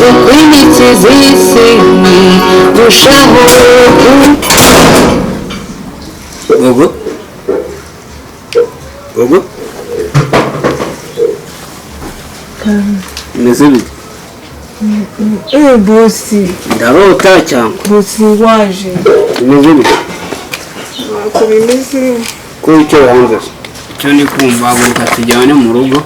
uko imitsi z'isi irushaho Gogo Gogo Mezeli bosi ndarota cyangwa bosi waje Mezeli ko bimeze ko icyo wanze cyo ni kumva ngo tujyane mu rugo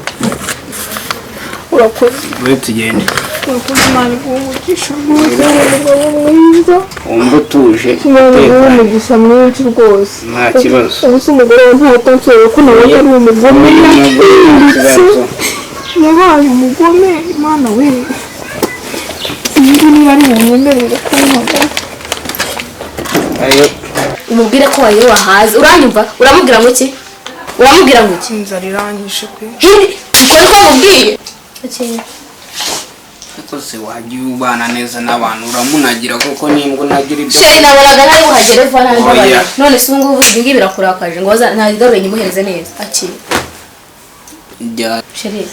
urakoze we tugende urakoze mani umugisha rwose umugabo mwiza umutuje umugisha mwinshi rwose nta kibazo ubusa umugore ntatansoye ko nawe ari umugome yabaye umugome Imana we niba ari umwemerere ko ntabwo ayo umubwire ko wayo wahaze uranyumva uramubwira ngo iki uramubwira ngo iki inzara irangije pe ukore ko mubwiye kose wagiye ubana neza n'abantu uramunagira koko nimbwo nagira ibyo sheri nabonaga ntari buhagere vuba ntabwo none se ubungubu ibingi birakurakaje ngo ntagarure nyimuhereze neza akiri sheri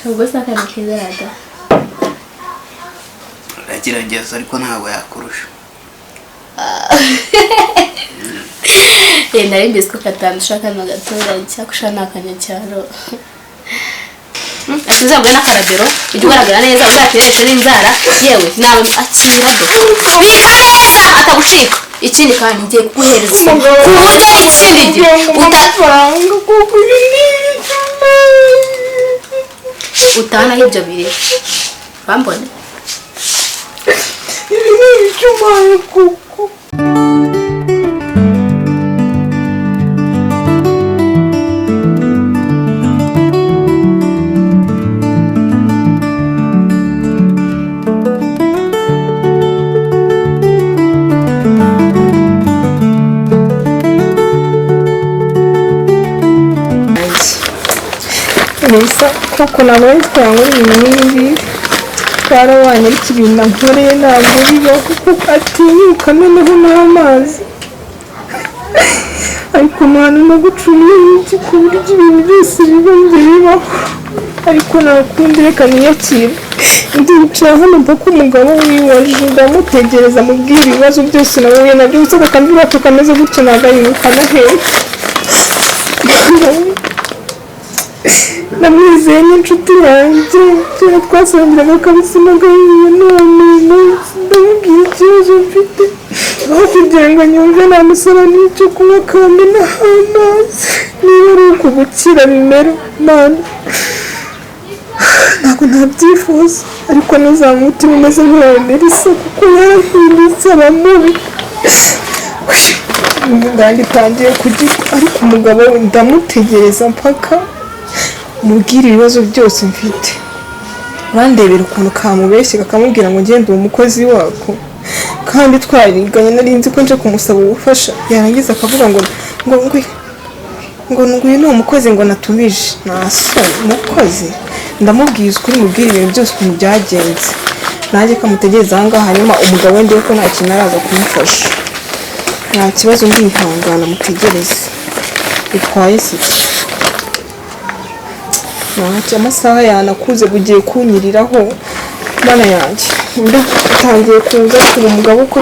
kabwo sakana keza yada aragerageza ariko ntabwo yakurusha nari mbizi ko katandusha kano gaturage cyakusha n'akanyacyaro atuzabwe n'akarabero ijya ugaragara neza ubwatereshe n'inzara yewe nawe akira do bika neza atagushika ikindi kandi ngiye kuguhereza ku buryo ikindi gihe utanaho ibyo biri bambone icyumaye kuko nisa koko nawe twangwa ibintu twarabanye ariko ibintu nkoreye ntabwo bibaho kuko atinyuka noneho n'amazi ariko mwana no gucumira iki ku buryo ibintu byose biba bibaho ariko nakundi reka niyakire ndicara hano mpaka umugabo wiwaje ndamutegereza mubwira ibibazo byose nahuye nabyo gusa akambwira ko kameze gutyo nagayimuka nahehe namwizeye n'inshuti yanjye kera twasangiraga kabisa n'agahiye none ndamubwira ikibazo mfite aho kugira ngo nyumve namusaba n'icyo kunywa kandi n'amazi niba ari uku gukira bimera mana ntabwo ntabyifuza ariko n'uzamutima umeze nk'uwamera isa kuko yarahindutse abamubi ndange itangiye kugira ariko umugabo we ndamutegereza mpaka mubwira ibibazo byose mfite bandebera ukuntu kamubeshye kakamubwira ngo ngende uwo mukozi wako kandi twariganye nari nzi ko nje kumusaba ubufasha yarangiza akavuga ngo nguyu ni umukozi ngo natumije naso umukozi ndamubwiza ukuri mubwira ibintu byose ukuntu byagenze nanjye kamutegereza aha ngaha hanyuma umugabo we ndiwe ko nta kintu araza kumufasha nta kibazo ndihangana mutegereze bitwaye siki ntacyo amasaha yanakuze bugiye kunyiriraho mana yanjye undi utangiye kuza kuba umugabo uko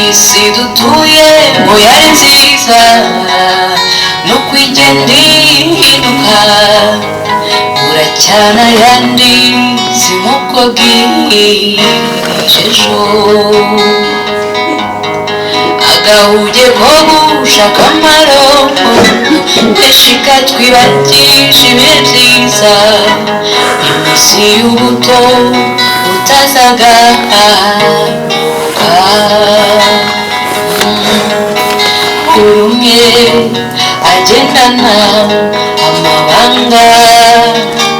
isi dutuye ngo yari nziza no kwigenda ihinduka uracyana yandi si nk'uko bwijejo agahuge ko gushaka amaronko kenshi katwibagisha ibihe byiza iminsi y'ubuto utazagaruka buri umwe agendana amabanga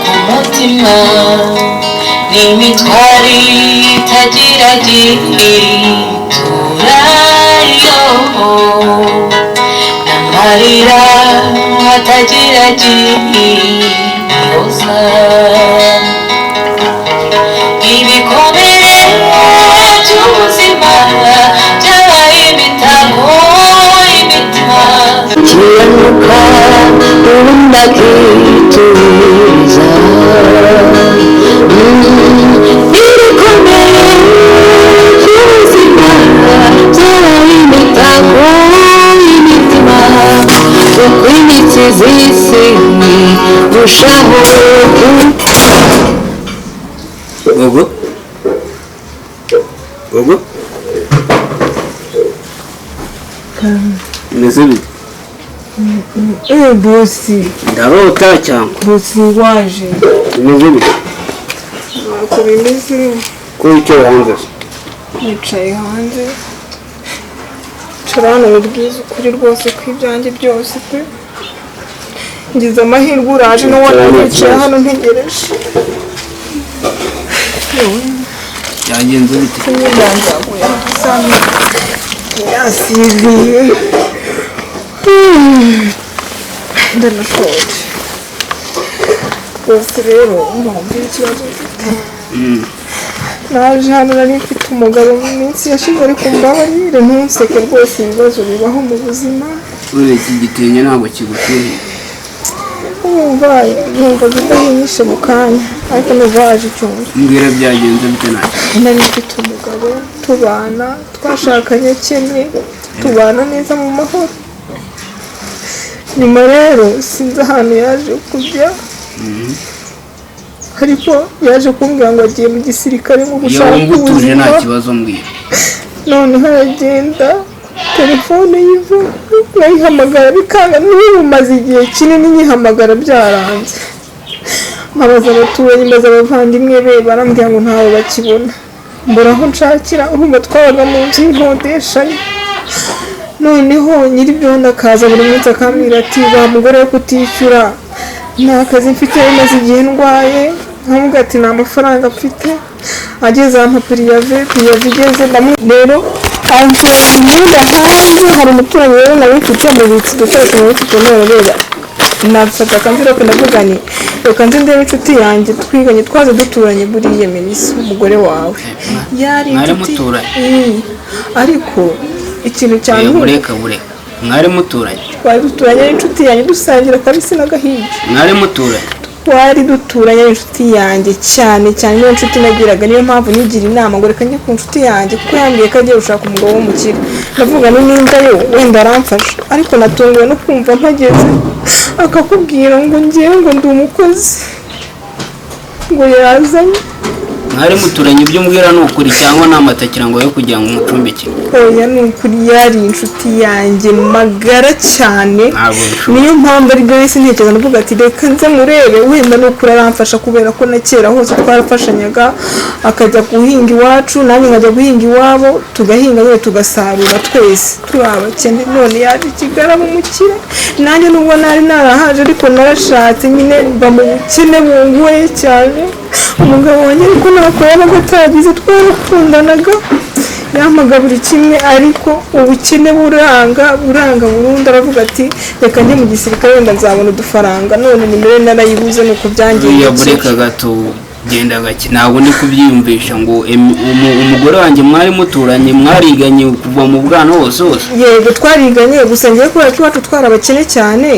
ku mutima n'imitwari itagira giturayo n'amarira atagira gihoza ibikomere by'ubu ndakituza ibikomere by'ubuzima byabaye imitako y'imitima uko imitsi z'isi urushaho Gogo Gogo Meze bite bosi ndarota cyangwa bosi waje meze bite uko bimeze ko icyo hanze nicaye hanze carana ubwiza ukuri rwose kw'ibyanjye byose pe ngize amahirwe uraje no wanabicaye hano ntegereje byagenze bite ndangaguye sami yasiziye ndanashoje rwose rero mbumva ikibazo mfite naje hano nari mfite umugabo mu minsi yashize ariko mbabarire ntunseke rwose ibibazo bibaho mu buzima iki gitenge ntabwo kigukwiriye numva zidahinyishe mu kanya ariko numva waje icyumba mbwira byagenze bite nacyo nari mfite umugabo tubana twashakanye kimwe tubana neza mu mahoro nyuma rero sinzi ahantu yaje kujya ariko yaje kumbwira ngo agiye mu gisirikare mu gushaka utuje nta ubuzima kibazo mbwira noneho aragenda telefone yiva nayihamagara bikanga n'ubu maze igihe kinini nyihamagara byaranze mbabaza abaturanyi mbaza abavandimwe be barambwira ngo ntawe bakibona mbura aho nshakira urumva twabaga mu nzu y'inkodeshanyo noneho nyir'ibyondo akaza buri munsi akambwira ati wa mugore wo kutishyura nta kazi mfite maze igihe ndwaye nkamubwira ati nta mafaranga mfite ageze ahantu piriyave igeze rero ankura imyenda hanze hari umuturanyi rero nawe mfite mubitsi dukoresha mu butike rero nafata akamvirope ndavuga ni reka nzi ndebe inshuti yanjye twiganye twaze duturanye buriya Melissa umugore wawe yari inshuti ariko ikintu cyane bureka mwari muturanye twari duturanye n'inshuti yanjye dusangira kabisi n'agahinja mwari muturanye twari duturanye n'inshuti yanjye cyane niyo nshuti nagiraga niyo mpamvu nigira inama ngo reka njye ku nshuti yanjye kuko yambwiye ko agiye gushaka umugabo w'umukire ndavuga nimba yo wenda aramfasha ariko natunguwe no kumva mpageze akakubwira ngo ngewe ngo ndi umukozi ngo yazanye mwari muturanye ibyo mbwira ni ukuri cyangwa ni amatakira ngo yo kugira ngo umucumbike oya ni ukuri yari inshuti yanjye magara cyane niyo mpamvu ari byo wese ntekereza ndavuga ati reka nze murebe wenda ni ukuri aramfasha kubera ko na kera hose twarafashanyaga akajya guhinga iwacu nanjye nkajya guhinga iwabo tugahinga nyine tugasarura twese turi abakene none yaje Kigali mu mukire nanjye nubwo nari narahaje ariko narashatse nyine mba mu bukene bungoye cyane umugabo wanjye ariko nakoranaga atagize twarakundanaga yampaga buri kimwe ariko ubukene buranga burundu aravuga ati reka njye mu gisirikare wenda nzabona udufaranga none nimero narayibuze nuko byangiye bureka gato genda gake ntabwo ndi kubyiyumvisha ngo umugore wanjye mwari muturanye mwariganye kuva mu bwana hose yego twariganye gusa ngiye kubera ko iwacu twarabakene cyane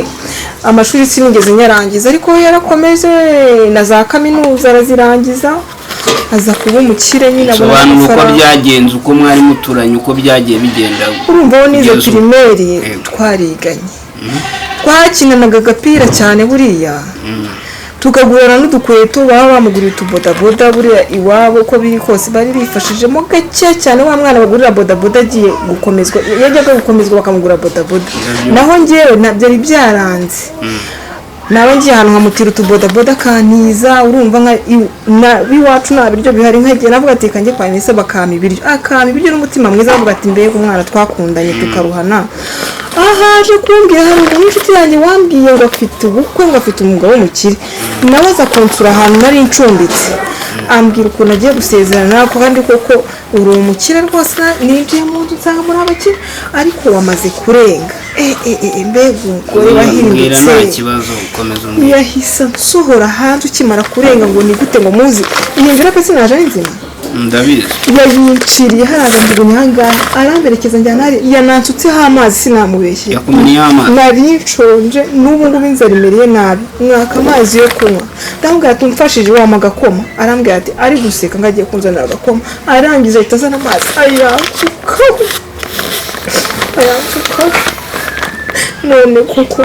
amashuri sinigeze nyarangiza ariko yarakomeje na za kaminuza arazirangiza aza kuba umukire nyine abona amafaranga uko byagenze uko mwari muturanye uko byagiye bigenda urumva wo nize primaire twariganye twakinanaga agapira cyane buriya tukagurana n'udukweto baba bamuguriye utubodaboda buriya iwabo uko biri kose bari bifashijemo gake cyane wa mwana bagurira bodaboda agiye gukomezwa yajyaga gukomezwa bakamugura bodaboda naho njyewe byari byaranze nawe ngiye ahantu nkamutira utubodaboda kantiza urumva iwacu nta biryo bihari nkagiye navuga ati kanjye kwa Melissa bakama ibiryo n'umutima mwiza bavuga ati mbega umwana twakundanye tukaruhana ahaje kumbwira hari inshuti yanjye wambwiye ngo afite ubukwe ngo afite umugabo w'umukire nawe aza kunsura ahantu nari ncumbitse ambwira ukuntu agiye gusezerana nawe kandi koko uri umukire rwose ninjiye mu nzu nsanga muri abakire ariko wamaze kurenga mbega umugore wahindutse nta kibazo ukomeza yahise nsohora hanze ukimara kurenga ngo ni gute ngo muzi inyumvira pe sinaje ari nzima ndabizi yayinciriye hariya ngo nyangahe aramberekeza njyana hari yanansutseho amazi sinamubeshye yakumeniyeho amazi nari nshonje n'ubu ngubu inzara imereye nabi mwaka amazi yo kunywa ndamubwira ati umfashije wampa agakoma arambwira ati ari guseka ngo agiye kunzanira agakoma arangiza ahita azana amazi ayansukaho none kuko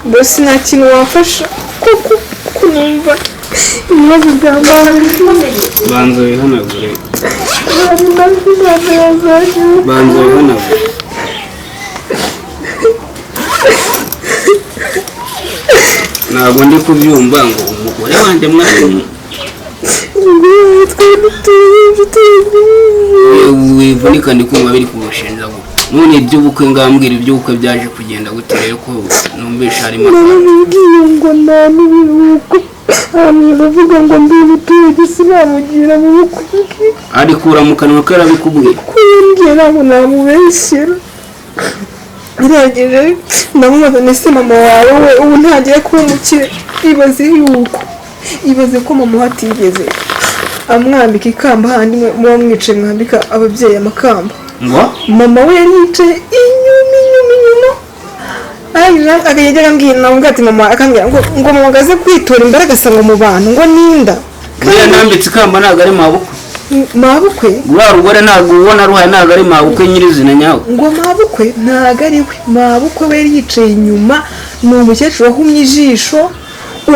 mbese nta kintu wafasha kuko kunumva ibibazo by'amazi banza wihanagure banza wihanagure ntabwo ndi kubyumva ngo umugore wanjye mwari wivunika ndi kumva biri kumushinja ngo none iby'ubukwe ngambwira iby'ubukwe byaje kugenda gute rero ko numvisha harimo naramubwiye ngo nta n'ibiruhuko aravuga ngo ndi umuturage sinamugira mu bukwe arikura mu kanwa ke arabikubwira kumbwira ngo namubeshyera birangije ndamubaza nese mama wawe we ubu ntagiye kuba umukire ibaze ko mama we atigeze amwambika ikamba handi muba mwicaye mwambika ababyeyi amakamba ngo mama we yari yicaye inyuma akajya arambwira nawe ati mama akambwira ngo mama agaze kwitora imbere agasanga mu bantu ngo ninda buriya nambitse ikamba ntabwo ari mabukwe rwa rugore ntabwo ubona ruhaye ntabwo ari mabukwe nyirizina nyawe ngo mabukwe ntabwo ari we mabukwe we yari yicaye inyuma ni umukecuru wahumye ijisho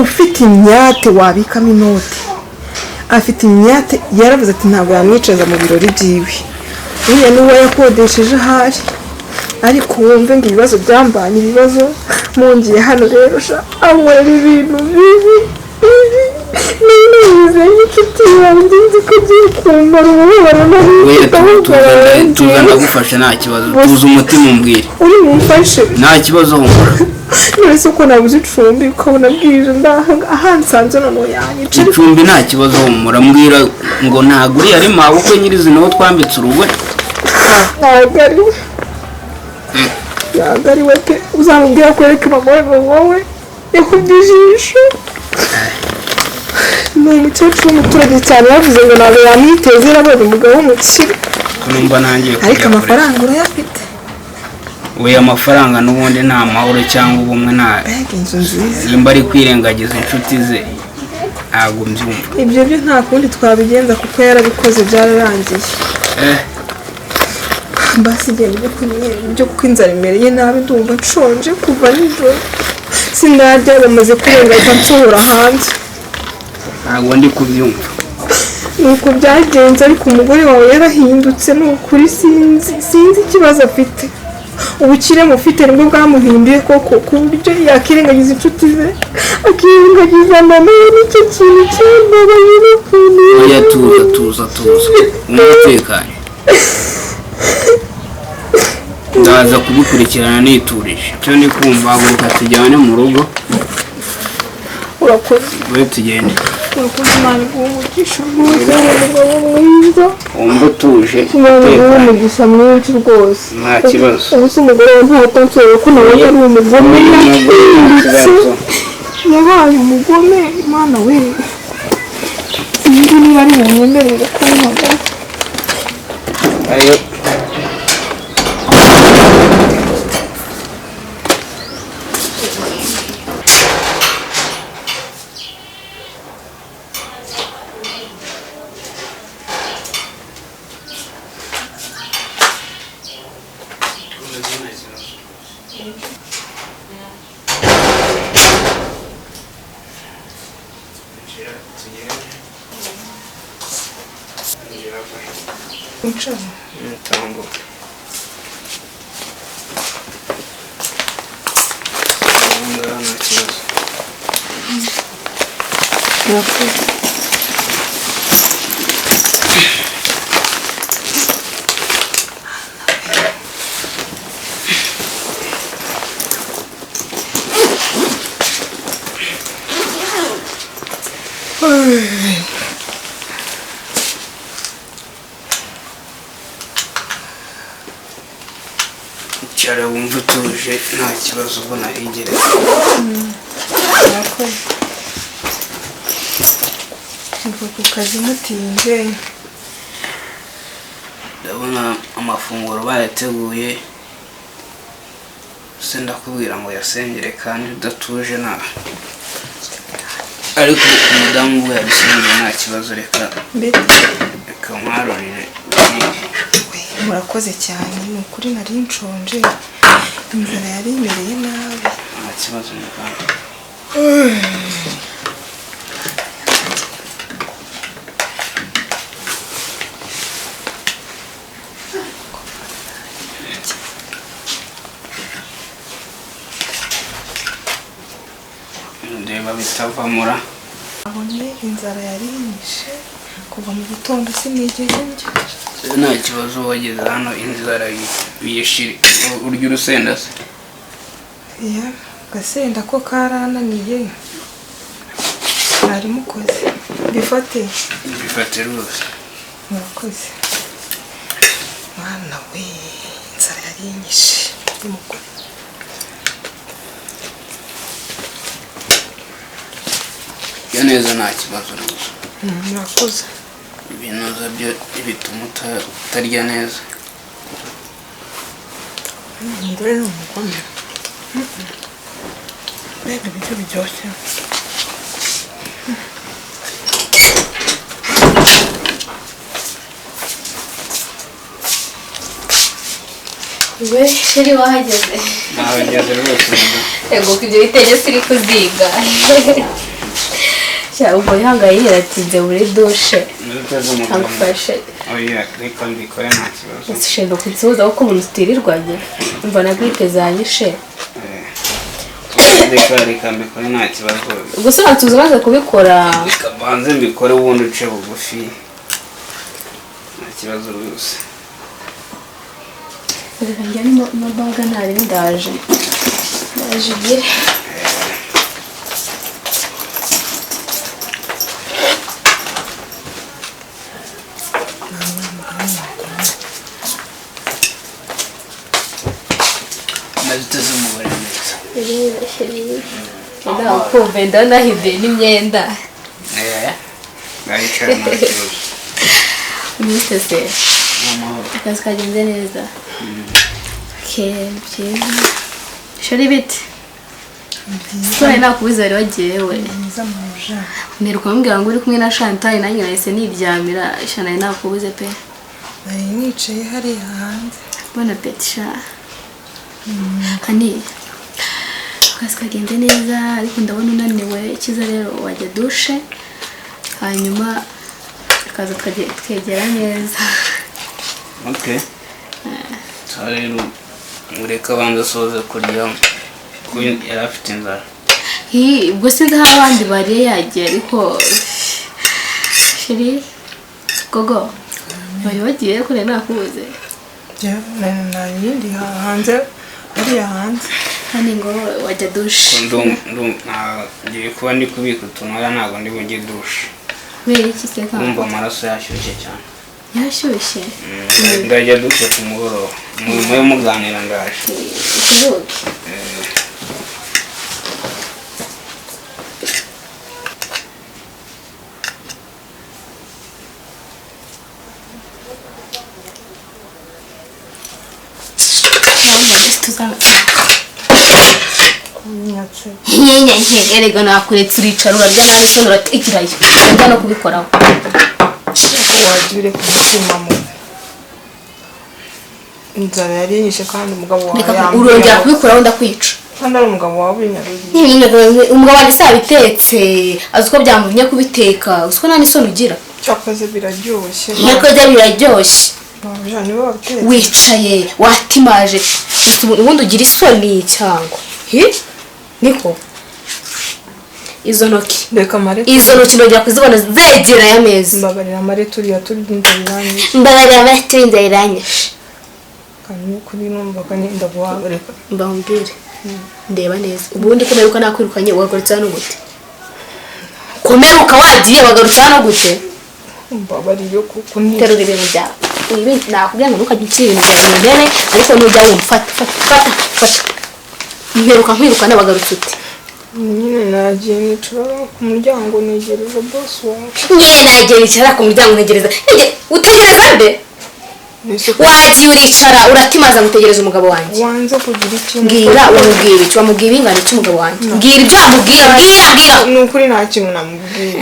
ufite imyate wabikamo inoti afite imyate yaravuze ati ntabwo yamwicaza mu birori byiwe uriya n'uwo yakodesheje ahari ariko wumve ngo ibibazo byambanye ibibazo mungiye hano rero sha ankorera ibintu bibi nize n'inshuti yanjye nzi ko agiye kumara umubabaro tuza ndagufasha nta kibazo tuza umutima umbwire uri mumfashe nta kibazo humura none se ko nabuze icumbi ukabona bwije ahansanze noneho yanyica icumbi nta kibazo humura mbwira ngo ntabwo uriya ari mabukwe nyirizina wo twambitse urugwe ntabwo ari we ntabwo ari we pe uzamubwira ko yereka mama we ngo wowe yakubye ijisho ni umukecuru w'umuturage cyane yavuze ngo ntabwo yamwiteze yarabonye umugabo w'umukire numva nangiye ariko amafaranga urayafite we amafaranga n'ubundi nta mahoro cyangwa ubumwe nta inzu nziza nimba ari kwirengagiza inshuti ze ntabwo mbyumva ibyo byo nta kundi twabigenza kuko yarabikoze byararangiye basi igenda ibyo kuko inzara imereye nabi ndumva nshonje kuva nijoro sinarya bamaze kurenga nsohora hanze ntabwo ndi kubyumva nuko byagenze ariko umugore wawe yarahindutse ni ukuri sinzi ikibazo afite ubukire mufite nibwo bwamuhinduye koko ku buryo yakirengagiza inshuti ze akirengagiza mama we nicyo kintu cyambabaye n'ukuntu oya tuza umutekanye ndaza kubikurikirana niturije icyo ndi kumva haguruka tujyane mu rugo urakoze we tugende urakoze imana iguha umugabo mwiza wumva utuje imana iguha umugisha mwinshi rwose nta kibazo ubu se umugore we ntatansoye ko nawe yari umugome yahindutse yabaye umugome imana we sinzi niba ari bumwemerere ko ntabwo ayo tambuka nta kibazo urakoze icara wumva utuje nta kibazo ubona higereye urakoze kuva ku kazi mutinze ndabona amafunguro bayateguye se ndakubwira ngo yasengere kandi udatuje na ariko umudamu we yabisengeye nta kibazo reka mwarorire murakoze cyane ni ukuri nari nshonje inzara yari imereye nabi nta kibazo muganga ndeba bitavamura abonye inzara yari inyishe kuva mu gitondo sinigeze ndya nta kibazo wageze hano inzara yishiri urya urusenda se ya gasenda ko karananiye mwari mukoze bifate rwose murakoze mwana we inzara yari inyishe y'umugore ya neza nta kibazo rwose murakoze ibinoza byo bituma utarya neza umugore ni umugome mbega ibiryo biryoshye we sheri wahageze nahageze rwose ego ibyo bitege siri kuziga cyangwa yihangaye yaratinze muri dushe agufashe oya reka mbikore nta kibazo sheri kuzihuza kuko umuntu utirirwanye umva na gripe zanyishe reka mbikore nta kibazo gusa tuzi umaze kubikora reka banze mbikore ubundi uce bugufi nta kibazo rwose reka njyane amabaga ntari ndaje igire naziteze umubare neza ntabwo kumva ndanahize n'imyenda ngayicara nta kibazo mwite se n'amahoro akazi kagenze neza byiza shari biti sitore nakubiza rero wagiyewe mwiza muje mperuka mubwira ngo uri kumwe na Chantal nanjye nahise niryamira Chantal nakubuze pe nari nicaye hariya hanze bona petisha hani akazi kagenze neza ariko ndabona unaniwe ikiza rero wajya dushe hanyuma akaza twegera neza okay rero mureka abanza asoze kurya kuko yari afite inzara ubwo sinzi aho abandi bariye yagiye ariko sheri gogo bari bagiye kure nakubuze nari hanze hariya hanze hani ngo wajya dushe ngiye kuba ndi kubika utuntu ntabwo ndi bujye dushe kubera iki se kandi kumva amaraso yashyushye cyane yashyushye ndajya dushe ku mugoroba mube muganira ndaje uruhuke erega nakuretse uricara urarya nabi se uratikirayo njya no kubikoraho wagiye ureka umutima mu inzara yari yinyishe kandi umugabo wawe yambaye urongera kubikoraho ndakwica kandi ari umugabo wawe ubinyaruriye umugabo wanjye sabitetse azi uko byamuvunnye kubiteka uzi ko nta n'isoni ugira cyakoze biraryoshye nyakoze biraryoshye niwe wabitetse wicaye watimaje ubundi ugira isoni cyangwa niko izo ntoki reka mare izo ntoki nongera kuzibona zegereye ameza mbabarira mare turiya turi inzara iranyishe mbabarira mare turi inzara iranyishe kandi kuri numva kandi ndaguhaga reka mbambwire ndeba neza ubundi komeruka nakwirukanye wagarutse hano gute komeruka wagiye wagarutse hano gute mbabarira kuko ni terura ibintu byawe ibi nakubwira ngo ntukajye ukira ibintu byawe mu ntebe ariko nujya wumva fata mperuka nkwirukana wagarutse ute nyine nagiye nicara ku muryango negereza boss wawe nyine nagiye nicara ku muryango ntegereza utegereza nde wagiye uricara uratimaza gutegereza umugabo wanjye wanze kugira ikintu mbwira wamubwira iki wamubwira ingano cy'umugabo wanjye mbwira ibyo wamubwira mbwira ni ukuri nta kintu namubwiye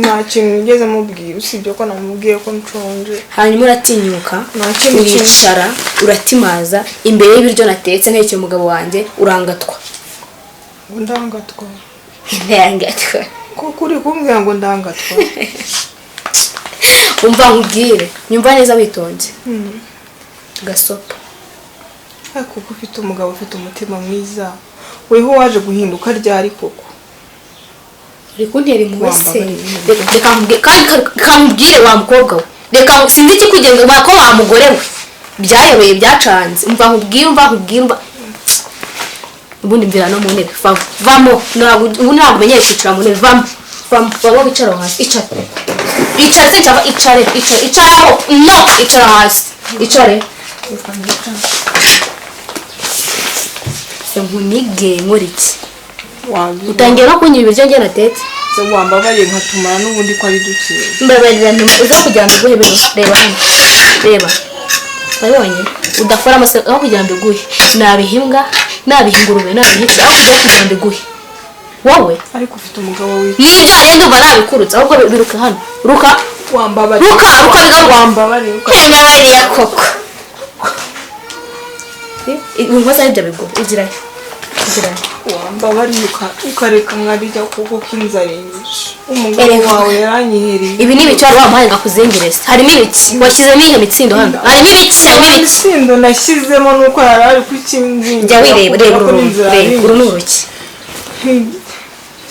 nta kintu nigeze amubwira usibye ko namubwiye ko nshonje hanyuma uratinyuka uricara uratimaza imbere y'ibiryo natetse nk'icyo umugabo wanjye urangatwa ndangatwa ndangatwa kuko uri kumbwira ngo ndangatwa umva nkubwire nyumva neza witonze gasopo ariko kuko ufite umugabo ufite umutima mwiza weho waje guhinduka ryari koko uri kuntera impuhwe se reka nkubwire wa mukobwa we reka sinzi ikikugenga ko wa mugore we byayobeye byacanze umva nkubwire ubundi mvira no mu ntebe vamo ntabwo umenyeye kwicara mu ntebe vamo wicara hasi icaraho no icara hasi icare nkunige nkora iki utangiye no kunywa ibiryo njye natetse se wambabariye nkatumara n'ubundi ko ari dukeya mbabarira uza kugira ngo iguhe bino reba hano reba wabonye udakora amasaka aho kugira ngo iguhe nabihimbwa nabihingurube nabihitse aho kugira ngo iguhe wowe ariko ufite umugabo wiwe nibyo rero uba nabikurutse ahubwo biruka hano ruka wambabariye wambabariye wambabariye koko inkoza y'ibyo bigo igirayo wambabariye ukareka nkabijya kuko k'inzara nyinshi umugabo wawe yaranyihereye ibi ni ibiki wari wamuhaye ngakuzengereza harimo ibiki washyizemo ihe mitsindo hano harimo ibiki imitsindo nashyizemo nuko yari ari kukinzinga jya wireba uru ni uruki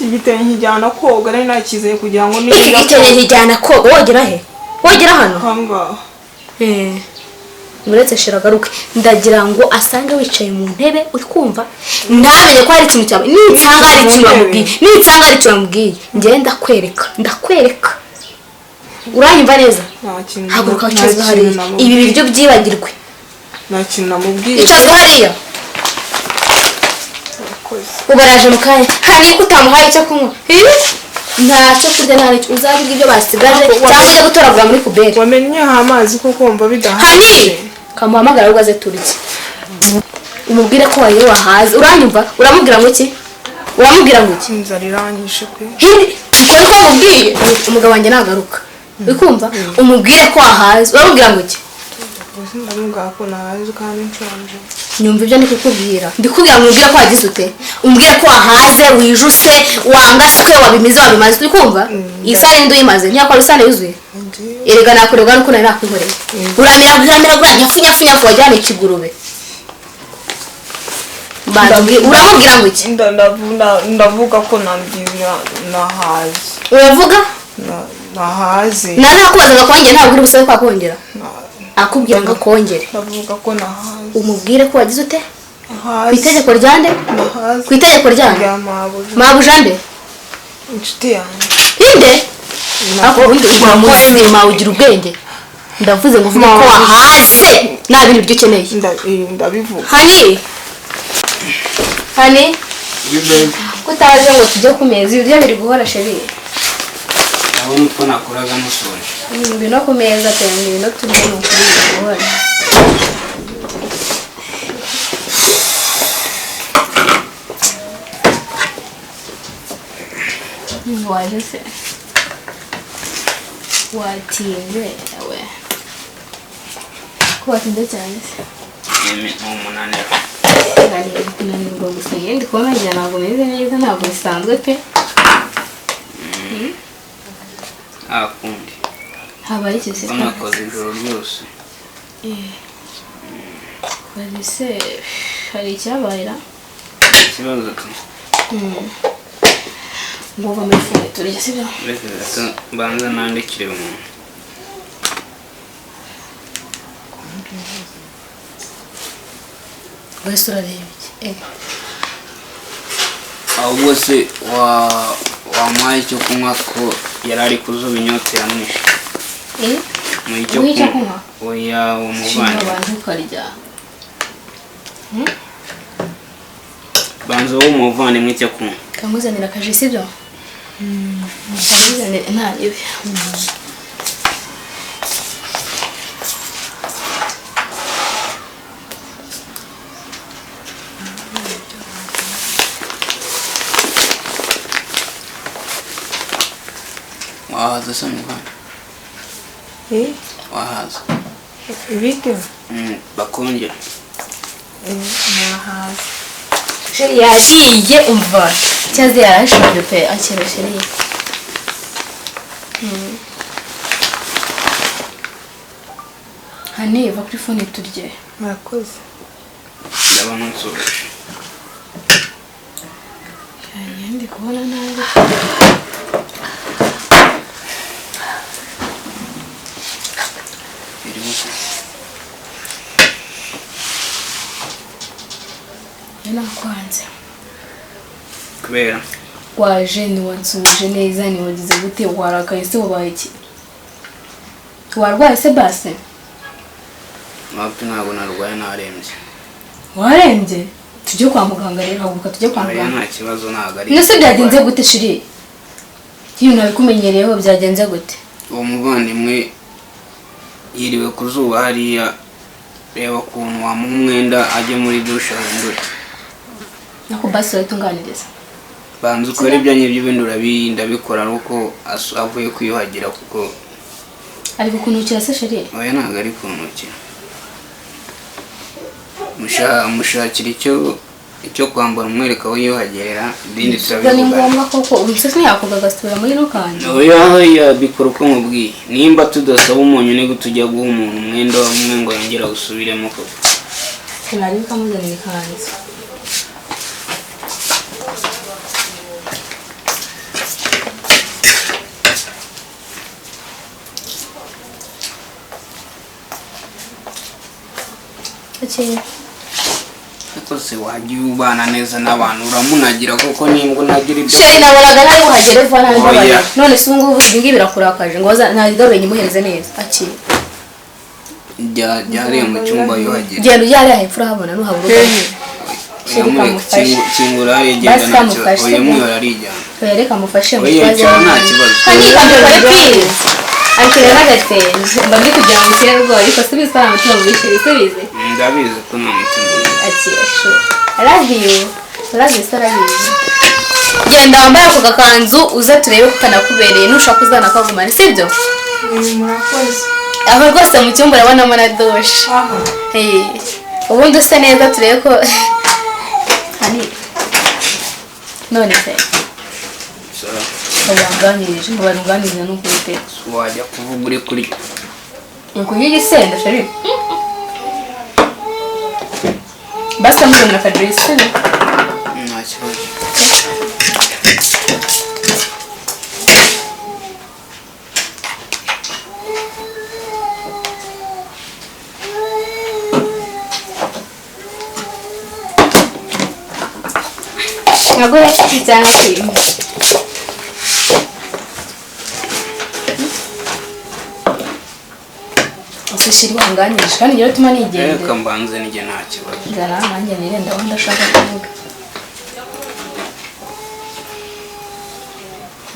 igitenge kijyana koga nari nakizeye kugira ngo iki gitenge kijyana koga wogera he wogera hano ahangaha uretse shiragaruke ndagira ngo asange wicaye mu ntebe uri kumva ntamenye ko hari ikintu cyawe nitsanga hari ikintu bamubwiye njyewe ndakwereka uranyumva neza haguruka wicazwe hariya ibi biryo byibagirwe nta kintu namubwiye icazwe hariya ubaraje mu kanya hari ko utamuhaye icyo kunywa ntacyo kurya nta n'icyo uzabirya ibyo basigaje cyangwa ujya gutoragura muri kuberi wamenyeho amazi kuko wumva bidahagije kamuhamagara ahubwo aze turye umubwire ko wayo wahaze uranyumva uramubwira ngo iki inzara iranyishe pe ukore ko wamubwiye umugabo wanjye nagaruka wikumva umubwire ko wahaze uramubwira ngo iki ndamubwira ko nahaze kandi nshonje nyumva ibyo ndikukubwira ndikubwira ngo umubwire ko wagize ute umbwire ko wahaze wijuse wangaswe wabimaze uri kumva iyi sare ndi uyimaze ntiyakora isane yuzuye erega nakorerwa nuko nari nakwihoreye uramira gura nyafu wajyana ikigurube uramubwira ngo iki ndavuga ko nahaze uravuga nahaze nakubazaga kongera ntabwo uri busabe kwakongera akubwira ngo akongere ndavuga ko nahaze umubwire ko wagize ute ku itegeko ryande ku itegeko ryande mabuja nde inshuti yanjye inde ako ubundi uramuzima ugira ubwenge ndavuze ngo uvuge ko wahaze nta bintu byo ukeneye ndabivuga hani kutaje ngo tujye ku meza ibiryo biri guhora sheri abona utwo nakoraga musoje ibintu ku meza cyane ibintu turimo ni ukuri guhora waje se watinze we ko watinze cyane se ni umunaniro kunanirwa gusa ndi kubona njye ntabwo meze neza ntabwo bisanzwe pe akundi habaye iki se nakoze ijoro ryose bari se hari icyabayira ikibazo ngo muri fone turya sibyo mbanza nandikire umuntu wese urareba iki ahubwo se wamuhaye icyo kunywa ko yari ari kuzuba inyota yamwishe muri icyo kunywa oya uwo muvandimwe banza wowe umuvandimwe icyo kunywa kamuzanira akaji sibyo kamuzanira nta ribi wahaza se muvana wahaza ibiryo bakongera nahaza sheri yagiye umva cyaze yarashije pe akira sheri hani va kuri phone turye murakoze ndabona nsoje ndi kubona nabi nakwanze kubera waje ntiwansubije neza ntiwagize gute warakaye se wabaye iki warwaye se base wapi ntabwo narwaye narembye warembye tujye kwa muganga rero haguruka tujye kwa muganga nta kibazo ntabwo ari nese byagenze gute shiri iyo nabikumenyereyeho byagenze gute uwo muvandimwe yiriwe ku zuba hariya reba ukuntu wamuha umwenda ajye muri dushe ahindure nako basi wayitunganiriza banza ukora ibyo nyibyo ibindi urabindabikora nuko avuye kwiyuhagira kuko ari gukunukira se sheri oya ntabwo ari kunukira mushakira icyo kwambara umwereka aho yiyuhagerera ibindi turabivuga ni ngombwa koko umusatsi ntiyakorwa agasubira muri ino kandi oya bikora uko nkubwiye nimba tudasaba umunyu ni gute ujya guha umuntu umwenda umwe ngo yongere awusubiremo koko sinari bikamuzanira ikanzu kose wagiye ubana neza n'abantu uramunagira koko nimba unagira ibyo sheri nabonaga nawe uhagere vuba nabi mbabaye none se ubungubu ibi ngibi birakurakaje ngo ntagarure nyimuhereze neza akiri ryariye mu cyumba yuhagira genda ujye hariya hepfo urahabona nuhabura kingura yegenda nacyo oya mwihora arijyana oya reka mufashe mu kibazo nta kibazo hani kamukore please akira n'agatenge mba ndi kugira ngo ukire rwose ariko subiza kwa mutima mwishyure isubize ndabizi ko nta mutima akira sho love you sarabizi genda wambaye ako gakanzu uze turebe ko kanakubereye nushaka uzana kagumana sibyo murakoze aho rwose mu cyumba urabonamo na doshe ubundi usa neza turebe ko hani none se baranganirije ngo barunganirize n'uko bitetse wajya kuvuga uri kurya kurya igisenda sheri basi amuzanira akadirisi sibyo nta kibazo nkaguhe cyangwa kwima ese shiri wanganyije kandi njyewe tuma nigende reka mbanze nijye nta kibazo nzara nanjye nirenda aho ndashaka kuvuga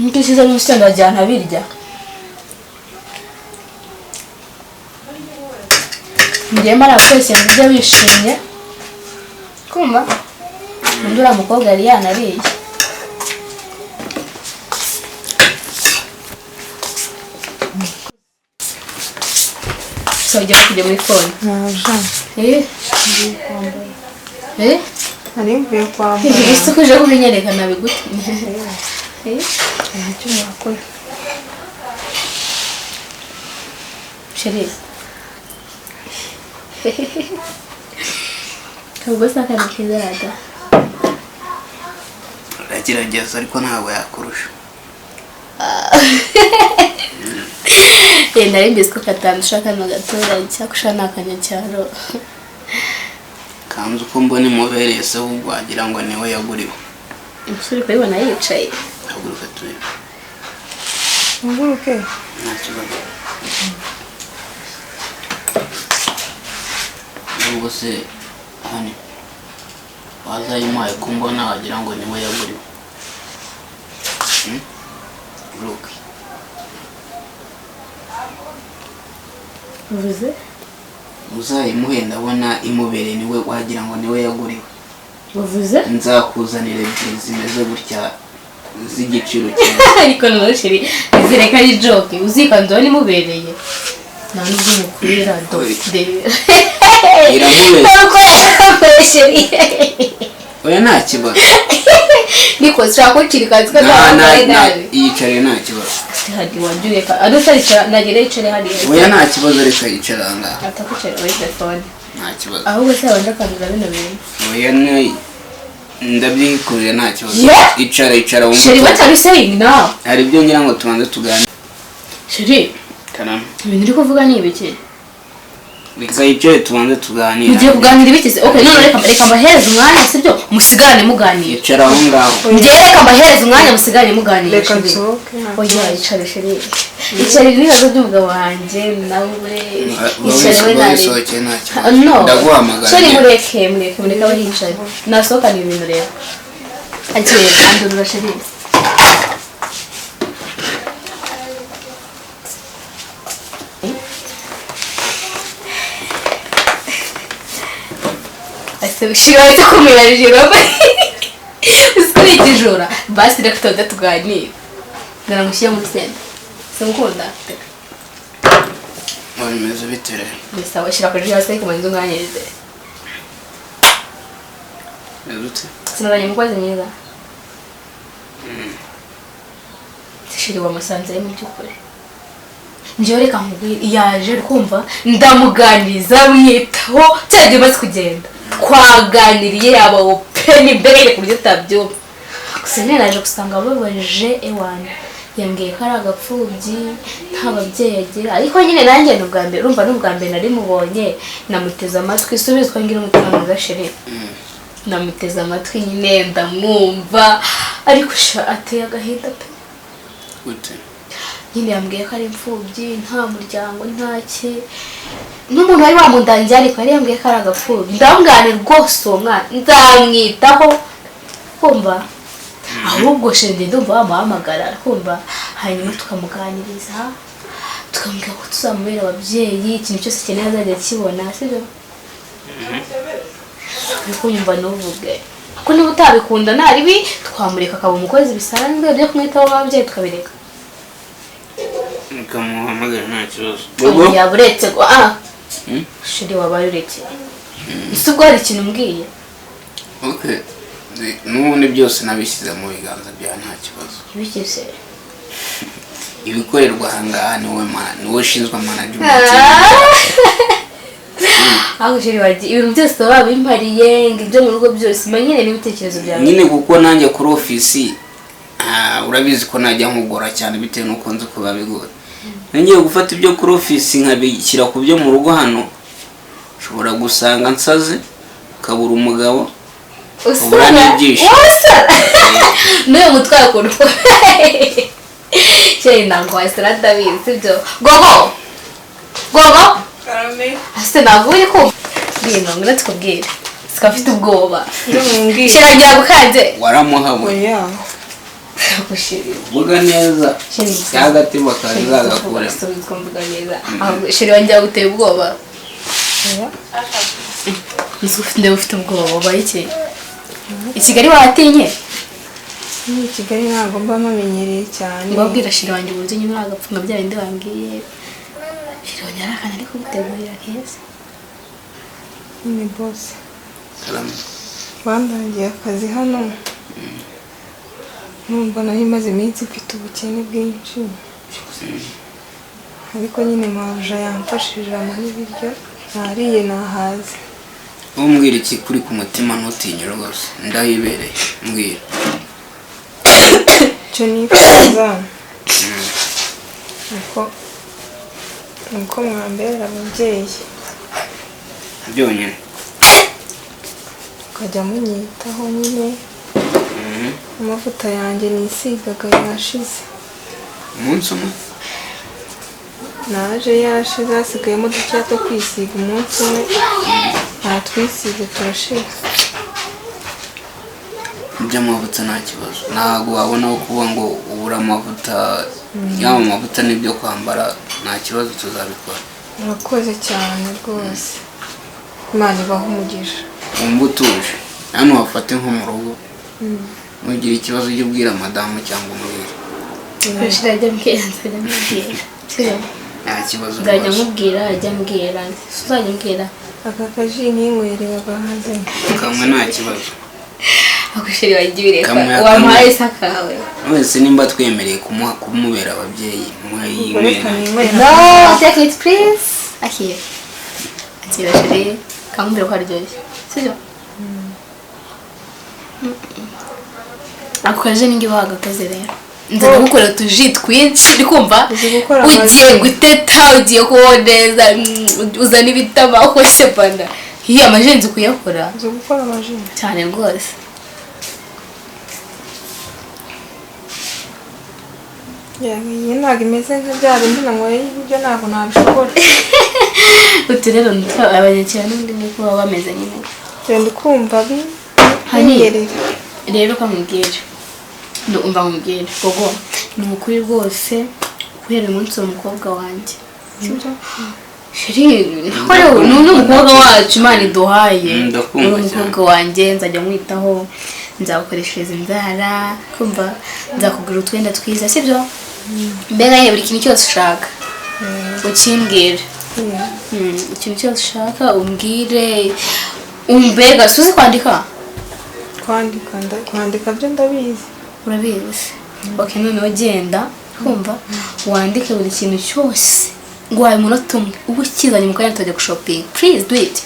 niko ushyize mu gitondo wajyana birya njyewe mara twese mujya bishimye kumva undi uriya mukobwa yari yanariye ugiye kujya muri fone nari mvuye kwambara ese ko uje kubinyereka bigute ntacyo mwakora sheri ubwo se akana keza rada aragerageza ariko ntabwo yakurusha nari mbizi ko katanu ushaka no gatoya cyangwa ushaka n'akanyacyaro kanzu ko mbona imubereye se ahubwo wagira ngo niwe yaguriwe umusore ukabibona yicaye haguruka turebe nguruke nta kibazo nubwo se hano wazayimuhaye ko mbona wagira ngo niwe yaguriwe guruke uvuze uzayimuhe ndabona imubereye niwe wagira ngo niwe yaguriwe uvuze nzakuzanira ebyiri zimeze gutya z'igiciro cyane ariko noneho sheri zireka ari joke uzikanze wari mubereye nta n'ubwo umukurira dofide iramubeshya sheri oya nta kibazo niko ushaka kucira kazi ko yicare nta kibazo hadi wajureka adutaricara nagere yicare hadi oya nta kibazo reka yicara ngaha atakucira muri telefone nta kibazo ahubwo se wanje kandira bino bintu oya ndabyikurira nta kibazo icara wumva sheri what are you saying now hari ibyo ngira ngo tubanze tuganire sheri karama ibintu uri kuvuga ni ibiki reka yicare tubanze tuganire mugiye kuganira ibiki se okay none reka mbahereze umwanya sibyo musigane muganira yicara aho ngaho njye reka mbahereze umwanya musigane muganira reka nsohoke oya yicare sheri yicare ibibazo by'umugabo wanjye nawe yicare we nari no ndaguhamagara sheri mureke aba yicaye nasohokana ibintu rero akire andurura sheri shira cyo kumira jiro usikore ikijora basi reka tuda tuganira ngaramushyira muri senda simukunda wari meze bitere bisa washira ko jiro sai kumanza umwanyirize yazute sinaranye mukozi mwiza shiri wa musanze ari mu byukuri njye reka nkubwire yaje kumva ndamuganiriza mwitaho cyagiye maze kugenda twaganiriye yaba open imbere ku buryo utabyumva gusa neraje gusanga babaje ewana yambwiye ko ari agapfubyi nta babyeyi agira ariko nyine nanjye n'ubwa mbere urumva n'ubwa mbere nari mubonye namuteze amatwi subizwa ngira umutima mwiza sheri namuteze amatwi nyine ndamwumva ariko ateye agahinda pe gute nyine yambwiye ko ari imfubyi nta muryango ntaki n'umuntu wari wamundangiye ariko yari yambwiye ko ari agapfubyi ndamubwira rwose uwo mwana nzamwitaho kumva ahubwo shenge ndumva wamuhamagara kumva hanyuma tukamuganiriza tukamubwira ko tuzamubera ababyeyi ikintu cyose akeneye azajya akibona sibyo ariko nyumva n'uvuge ko niba utabikunda nta ribi twamureka akaba umukozi bisanzwe byo kumwitaho nk'ababyeyi tukabireka nikamuhamagara nta kibazo yaburetse ngo shiri wabaye ureke ese ubwo hari ikintu umbwiye okay n'ubundi byose nabishyize mu biganza bya nta kibazo ibikize ibikorerwa ahangaha niwe ushinzwe management aho shiri wagiye ibintu byose baba bimpariye ngo ibyo mu rugo byose manyine n'ibitekerezo byawe nyine kuko nanjye kuri ofisi urabizi ko najya nkugora cyane bitewe n'uko nzi ko babigora ngiye gufata ibyo kuri ofisi nkabishyira ku byo mu rugo hano ushobora gusanga nsaze ukabura umugabo ubura n'ibyishimo n'uyu mutwaro ukuntu sheri ntabwo wasira ndabizi sibyo gogo ase ntabwo uri kumva bwino ngo natukubwire sikafite ubwoba sheri agira gukanze waramuhabonye vuga neza cyagatima kazagakura sheri wanjye guteye ubwoba ufite ubwoba ubaye iki i Kigali wahatinye i Kigali ntabwo mba mpamenyereye cyane mbabwira sheri wanjye uburyo nyuma agapfunga bya bindi wambwiye sheri wanjye ari akantu ari kugutegurira keza ni bose bandangiye akazi hano numva nari maze iminsi mfite ubukene bwinshi ariko nyine mabuja yamfashije amara ibiryo nariye nahaze umbwira iki kuri ku mutima ntutinye rwose ndahibereye mbwira icyo nifuza nuko mwambera ababyeyi byonyine ukajya munyitaho nyine amavuta yanjye nisigaga yashize umunsi umwe naje yashize hasigayemo dukeya two kwisiga umunsi umwe natwisize turashira iby'amavuta nta kibazo ntabwo wabona aho kuba ngo ubura amavuta yaba amavuta n'ibyo kwambara nta kibazo tuzabikora murakoze cyane rwose Imana ibahe umugisha wumva utuje hano wafate nko mu rugo nugira ikibazo ujye ubwira madamu cyangwa umubwire. Shira ajya mbwira nzajya mbwira. Sibyo? Nta kibazo Nzajya rwose. mubwira ajya mbwira. Uzajya mbwira. aka kaji n'inywere bagahazanye kamwe nta kibazo. Akushiri wagiye ureka. Kamwe, Wamuhaye sakawe. wese nimba twemereye kumubera ababyeyi reka ninywere No, take it please. Akira. Akira shiri. Kamubwira ko aryoshye. Sibyo? Ako kaje ningi bahagaze rero. Nzajya gukora utuji twinshi uri kumva Uzi gukora ugiye amaji. guteta ugiye kuboneza uzana ibitama aho shepana hiya amajenzi kuyakora uzi gukora amaji cyane rwose. iyi ntabwo imeze nka bya bindi nanyweye ibyo ntabwo nabishobora Utu rero abanyakira n'undi niko baba bameze nyine. genda ukumva Hani. binyerera Rero kamubwira umva mubwira gogo ni ukuri rwose guhera umunsi w'umukobwa wanjye sibyo shiri naho ni umukobwa wacu Imana iduhaye Ndakumva ni umukobwa wanjye nzajya mwitaho nzagukoreshereza inzara kumva nzakugura utwenda twiza sibyo mbega buri kintu cyose ushaka ukimbwira ikintu cyose ushaka umbwire umbega suzi kwandika kwandika byo ndabizi urabizi okay noneho genda kumva wandike buri kintu cyose ngo wawe umunota umwe uba ukizanye mu kanya tutajya gushopinga please do it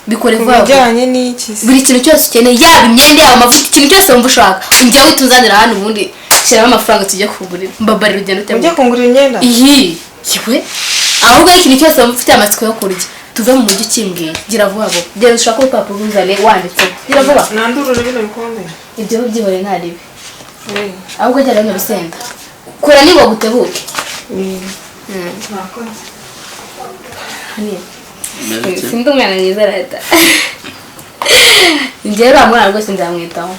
bikore vuba bijyanye n'iki buri kintu cyose ukeneye yaba imyenda yaba amavuta ikintu cyose wumva ushaka ujya wituzanira hano ubundi shyiramo amafaranga tujya kugurira mbabarira urugendo utema ujya kungurira imyenda iyi kiwe ahubwo ikintu cyose wumva ufite amatsiko yo kurya tuve mu mujyi ukimbwiye gira vuba vuba genda ushaka urupapuro uzane wanditse gira vuba nandurure bino bikombe ibyo byihore ntaribi ahubwo jya rero urusenda kora niba gutebuke sindi umwana mwiza leta njyewe uriya mwana rwose nzamwitaho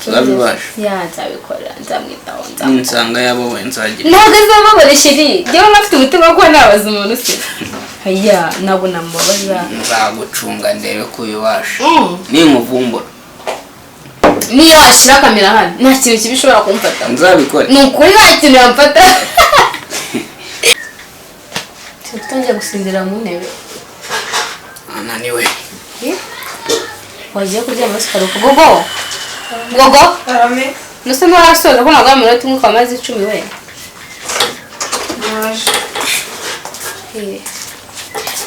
Uzabibasha. ya nzabikora nzamwitaho ninsanga yababaye nzagira. ntabwo azababara shiri njyewe nafite umutima wo kuba nabaza umuntu se haya ntabwo namubabaza nzagucunga ndebe ko ubibasha ninkuvumbura niyo washyira kamera hano nta kintu kibi ushobora kumfata nzabikore. ni ukuri nta kintu yamfata tutangiye gusinzira mu ntebe ananiwe. wagiye kuryama sikaruka gogo gogo arame nuse ntarasoza ko ntabwo aminota umwe ukaba amaze 10 we naje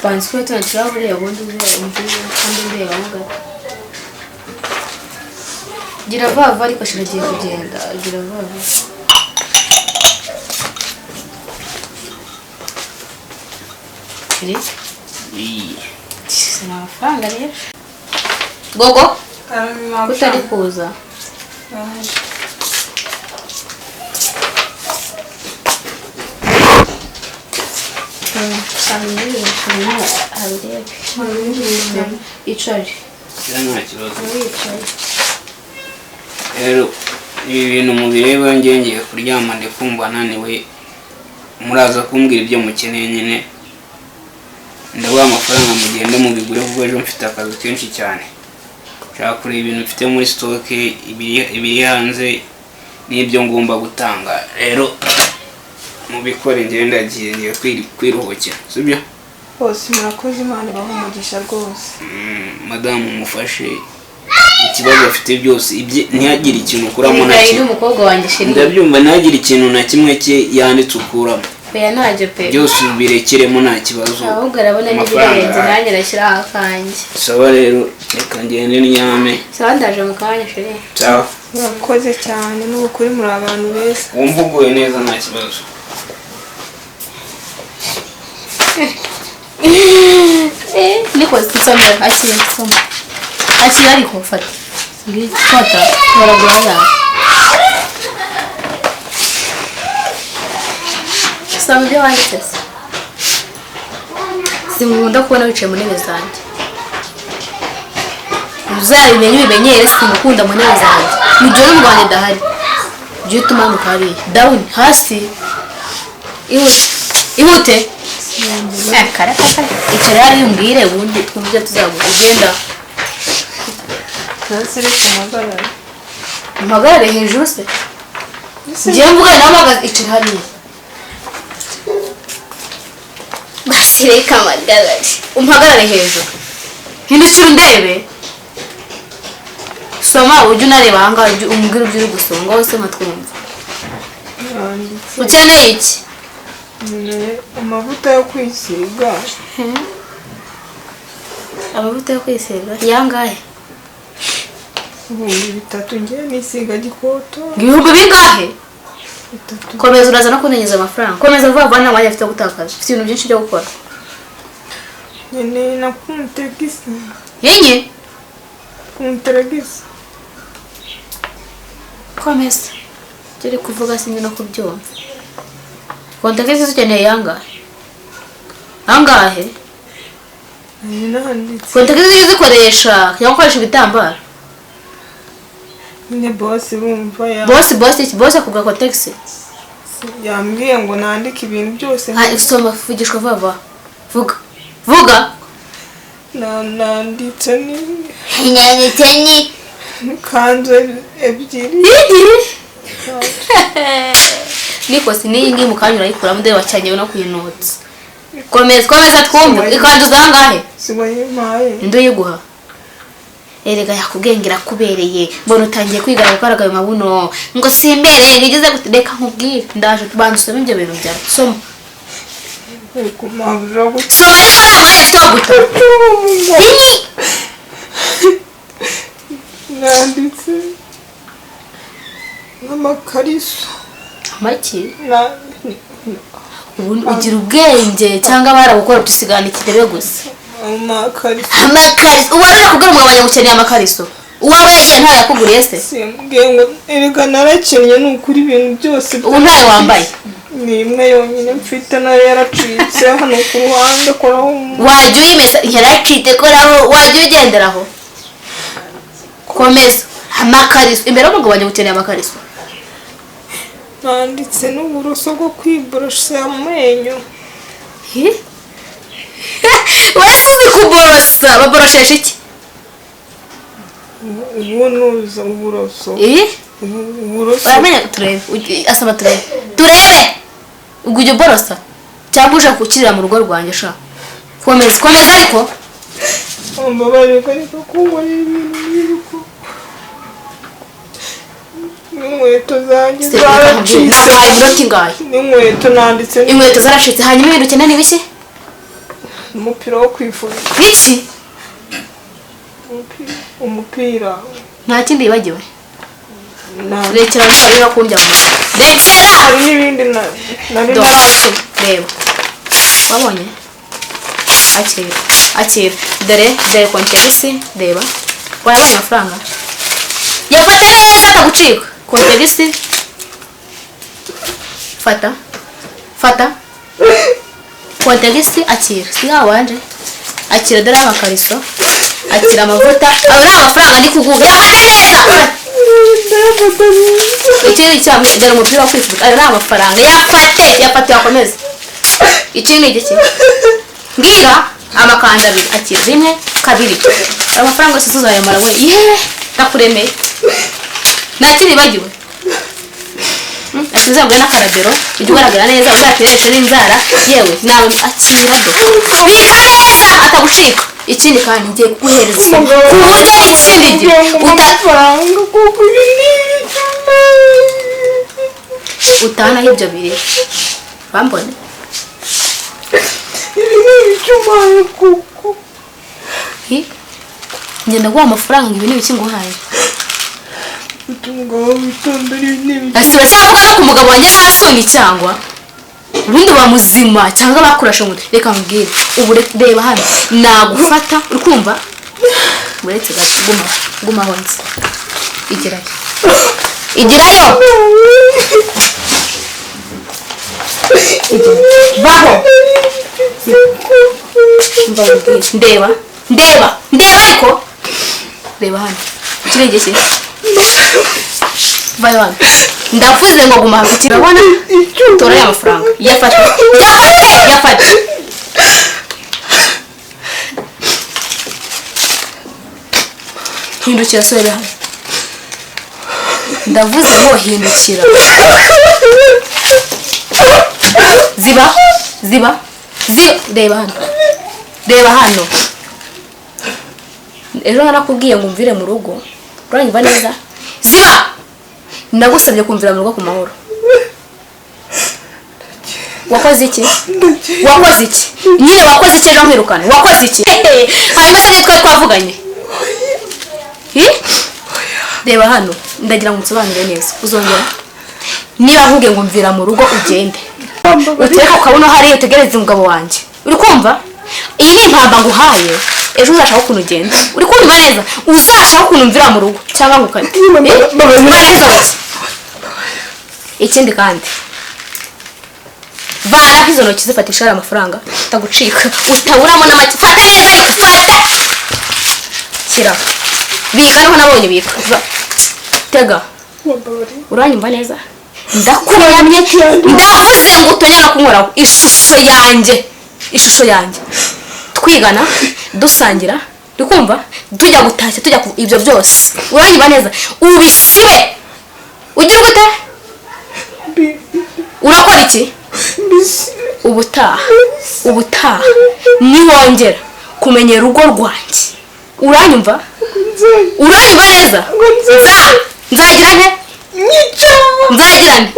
banzi ko tunashira buriya ubundi uze umubiri kandi ndeba mugabo gira vava ariko shiragiye kugenda gira vava Sina amafaranga rero gogo arame utari kuza naje icari nta kibazo. Rero ibi bintu mubireba ngengeye kuryama ndikumva naniwe muraza kumbwira ibyo mukeneye nyine ndabaha amafaranga mugende mubigure kuko ejo mfite akazi kenshi cyane nshaka kureba ibintu mfite muri stoke ibiri hanze n'ibyo ngomba gutanga rero mubikore ngiye kwiruhukira sibyo bose murakoze Imana ibahe umugisha rwose madamu mufashe ikibazo afite byose ntihagire ikintu ukuramo na kimwe n'umukobwa wanjye shiri ndabyumva ntihagire ikintu na kimwe cye yanditse ukuramo oya ntaje pe byose ubirekeremo nta kibazo ahubwo arabona n'ibirenze nanjye nashyiraho akanjye sawa rero reka ngende ndyame sawa ndaje mu kanya shiri sawa murakoze cyane n'ubukuri muri abantu beza wumva uguye neza nta kibazo niko zisomera akira gisoma akira ariko fata fata baragura ya soma ibyo wanditse sinkunda kubona wicaye mu ntebe zanjye uzabimenye ubimenyere sinkunda mu ntebe zanjye mu gihe uri mu Rwanda idahari ujye utumanuka hariya down hasi ihute karakaka icara hariya umbwire ubundi twumve tuzaguha ugenda ntasereka amagarara mpagarare hejuru se ngiye mvuga nawe mpagaze icara hariya basireka amagarare umpagarare hejuru hindukira undebe soma ujye unareba ahangaha umbwira ibyo uri gusoma ngo wese nkatwumva ukeneye iki amavuta yo kwisiga amavuta yo kwisiga yangahe 3 ngiye nisiga gikoto ibihugu bingahe komeza uraza no kunenyeza amafaranga komeza vuba vuba nta mwanya afite gutakaza ufite ibintu byinshi byo gukora nyine nakuntegisa yenye kuntegisa komeza turi kuvuga sinzi no kubyumva kontakisi ukeneye yangahe kontakisi uzikoresha cyangwa ukoresha ibitambaro ni boss bumva ya boss akubwa kontakisi yambwiye ngo nandike ibintu byose soma vugishwa vuba vuga nanditse ni kanzu ebyiri niko siniyi ngi mukanya urayikura mude wacyanyewe no kuyinotsa komeza twumve ikanzu zangahe sibayimaye ndo yiguha erega yakubwengera kubereye mbona utangiye kwiga gukaraga ayo mabuno ngo simbere ngigeze guteka nkubwire ndaje tubanusome ibyo bintu bya soma kumavura gutya soma ariko ntabwo ari guta nanditse n'amakariso make ugira ubwenge cyangwa baragukora utusigana ikidebe gusa amakariso uwarura kubwira umugabo wanjye gukeneye amakariso uwaba yagiye ntawe yakuguriye se simbwiye ngo erega narakennye ni ukuri ibintu byose ubu ntayo wambaye ni imwe yonyine mfite nayo yaracitse hano ku ruhande koraho wajya uyimesa yaracitse koraho wajya uyigenderaho komeza amakariso imbere y'umugabo wanjye gukeneye amakariso nanditse n'uburoso bwo kwiborosa amenyo wese uzi kuborosa baboroshesha iki ubu nuza uburoso uramenya turebe asaba turebe ubwo ujya uborosa cyangwa uje kukirira mu rugo rwanjye sha komeza ariko mbabarira ariko kunkorera ibintu nk'ibiko n'inkweto zanjye zaracitse n'inkweto nanditse inkweto zaracitse hanyuma ibintu ukeneye ni biki umupira wo kwifubika iki umupira nta kindi yibagiwe rekera biba kundya mu rekera hari n'ibindi nari reba wabonye akira dore kontegisi reba wayabonye amafaranga yafata neza atagucika kontegisi fata kontegisi akira sigaho wanje akira dore amakariso akira amavuta aba ari amafaranga ndi kuguha yafata neza ikindi cyangwa dore umupira wo kwifubika ayo ni amafaranga yafate yakomeza ikindi igiki mbwira amakanda abiri akira rimwe kabiri amafaranga yose tuzayamara we yeee ndakuremeye nta kindi bagiwe atuzabwe n'akarabero ujye ugaragara neza uzatereshe n'inzara yewe nawe akira do bika neza atagucika ikindi kandi ngiye kuguhereza ku buryo ikindi gihe utanaho ibyo biri bambone ngenda guha amafaranga ngo ibi ni ibiki nguhaye asiba cyangwa no ku mugabo wanjye nta soni cyangwa ubundi uba muzima cyangwa bakurashe umutwe reka mbwire ubu reba hano nagufata uri kumva uretse gato gumaho nzi igirayo baho ndeba ariko reba hano ikirenge cye vayo hano ndavuze ngo guma hagati urabona tora ya mafaranga yafate hindukira sore hano ndavuze ngo hindukira. Ziba reba hano ejo narakubwiye ngo umvire mu rugo uranyumva neza. Ziba nagusabye kumvira mu rugo ku mahoro. Wakoze iki nyine wakoze iki ejo nkwirukana wakoze iki hanyuma se twe twavuganye reba hano ndagira ngo nsobanure neza uzongera niba nkubwiye ngo mvira mu rugo ugende uteka ukabona hariya utegereze umugabo wanjye uri kumva. Iyi ni impamba nguhaye ejo uzashaka ukuntu ugenda uri kumva neza uzashaka ukuntu mvira mu rugo cyangwa ngukane ikindi kandi vana izo ntoki zifatisha amafaranga utagucika utaburamo n'amaki fata neza fata shyira bika niho nabonye bika tega uranyumva neza ndakuramye ndavuze ngo utongera kunkoraho ishusho yanjye twigana dusangira dukumva tujya gutashya tujya ibyo byose uranyumva neza ubisibe ugira gute urakora iki ubutaha niwongera kumenyera urugo rwanjye uranyumva neza nzagira nte nzagira nte